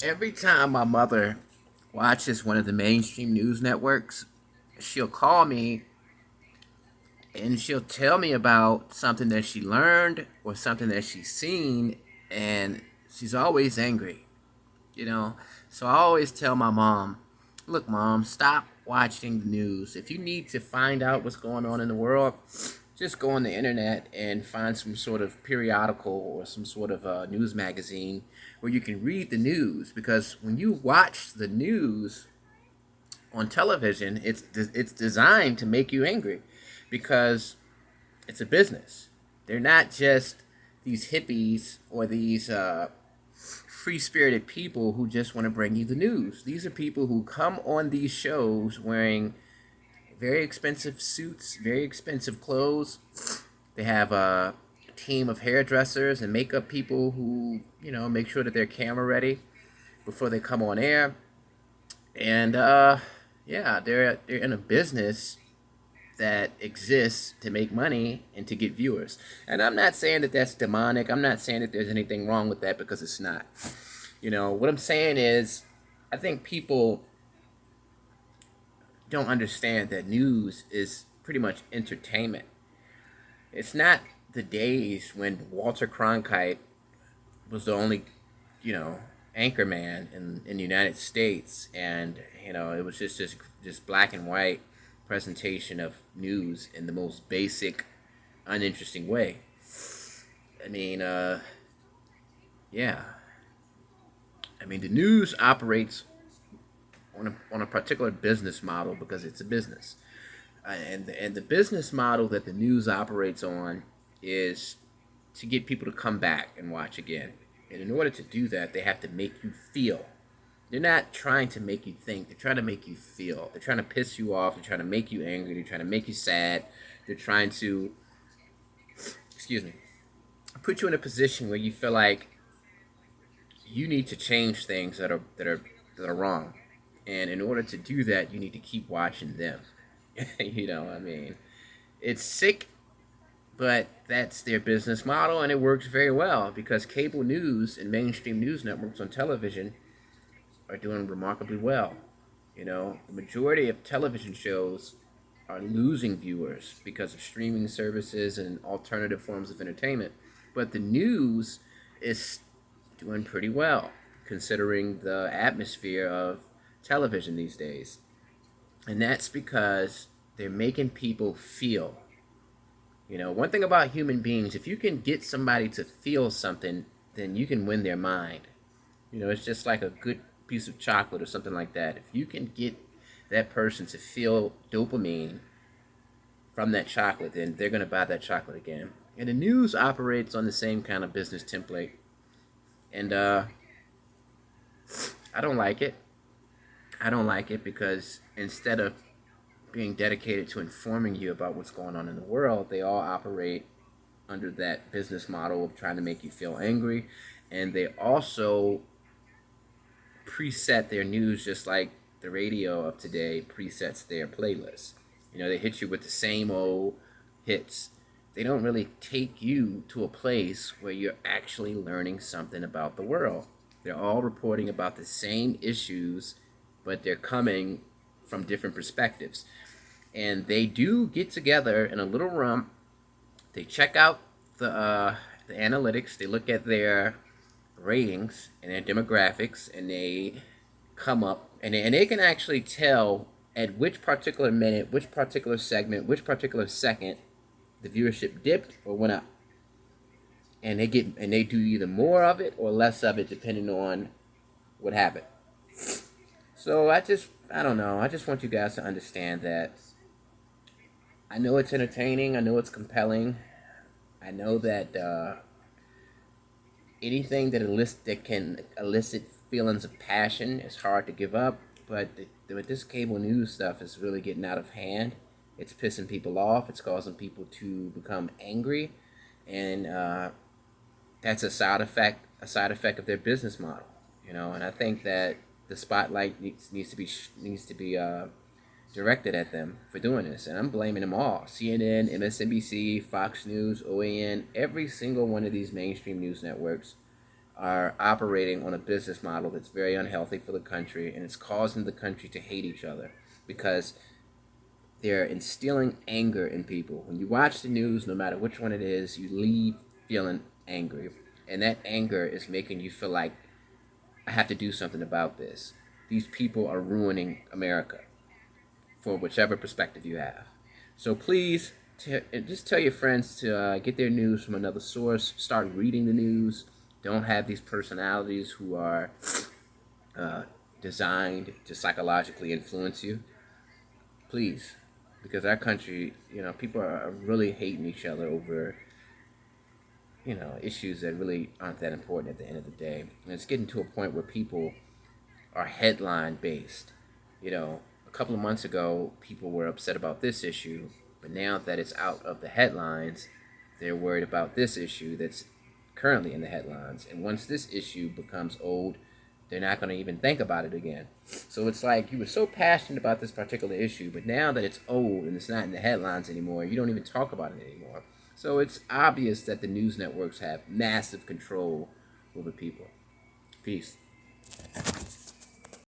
Every time my mother watches one of the mainstream news networks, she'll call me and she'll tell me about something that she learned or something that she's seen, and she's always angry, you know. So I always tell my mom, look, mom, stop watching the news. If you need to find out what's going on in the world, just go on the internet and find some sort of periodical or some sort of news magazine where you can read the news. Because when you watch the news on television, it's designed to make you angry, because it's a business. They're not just these hippies or these free spirited people who just want to bring you the news. These are people who come on these shows wearing very expensive suits, very expensive clothes. They have a team of hairdressers and makeup people who, make sure that they're camera ready before they come on air. And yeah, they're in a business that exists to make money and to get viewers. And I'm not saying that that's demonic. I'm not saying that there's anything wrong with that, because it's not. What I'm saying is, I think people don't understand that news is pretty much entertainment. It's not the days when Walter Cronkite was the only, you know, anchor man in the United States, and it was just black and white presentation of news in the most basic, uninteresting way. I mean, yeah. I mean, the news operates on a particular business model because it's a business, and the business model that the news operates on is to get people to come back and watch again. And in order to do that, they have to make you feel. They're not trying to make you think. They're trying to make you feel. They're trying to piss you off. They're trying to make you angry. They're trying to make you sad. They're trying to, excuse me, put you in a position where you feel like you need to change things that are wrong. And in order to do that, you need to keep watching them. I mean, it's sick, but that's their business model, and it works very well because cable news and mainstream news networks on television are doing remarkably well. The majority of television shows are losing viewers because of streaming services and alternative forms of entertainment. But the news is doing pretty well considering the atmosphere of television these days. And that's because they're making people feel. One thing about human beings, if you can get somebody to feel something, then you can win their mind. It's just like a good piece of chocolate or something like that. If you can get that person to feel dopamine from that chocolate, then they're going to buy that chocolate again. And the news operates on the same kind of business template. And I don't like it. I don't like it because instead of being dedicated to informing you about what's going on in the world, they all operate under that business model of trying to make you feel angry. And they also preset their news just like the radio of today presets their playlist. They hit you with the same old hits. They don't really take you to a place where you're actually learning something about the world. They're all reporting about the same issues, but they're coming from different perspectives. And they do get together in a little room. They check out the analytics. They look at their ratings and their demographics, and they come up and they can actually tell at which particular minute, which particular segment, which particular second the viewership dipped or went up. And they do either more of it or less of it depending on what happened. So I don't know. I just want you guys to understand that I know it's entertaining. I know it's compelling. I know that anything that can elicit feelings of passion is hard to give up. But this cable news stuff is really getting out of hand. It's pissing people off. It's causing people to become angry, and that's a side effect of their business model. And I think that the spotlight needs to be directed at them for doing this, and I'm blaming them all: CNN, MSNBC, Fox News, OAN, every single one of these mainstream news networks are operating on a business model that's very unhealthy for the country, and it's causing the country to hate each other because they're instilling anger in people. When you watch the news, no matter which one it is, you leave feeling angry. And that anger is making you feel like, I have to do something about this. These people are ruining America for whichever perspective you have. So please, just tell your friends to get their news from another source. Start reading the news. Don't have these personalities who are uh, designed to psychologically influence you. Please, because our country, people are really hating each other over, issues that really aren't that important at the end of the day. And it's getting to a point where people are headline based. A couple of months ago, people were upset about this issue, but now that it's out of the headlines, they're worried about this issue that's currently in the headlines. And once this issue becomes old, they're not going to even think about it again. So it's like you were so passionate about this particular issue, but now that it's old and it's not in the headlines anymore, you don't even talk about it anymore. So it's obvious that the news networks have massive control over people. Peace.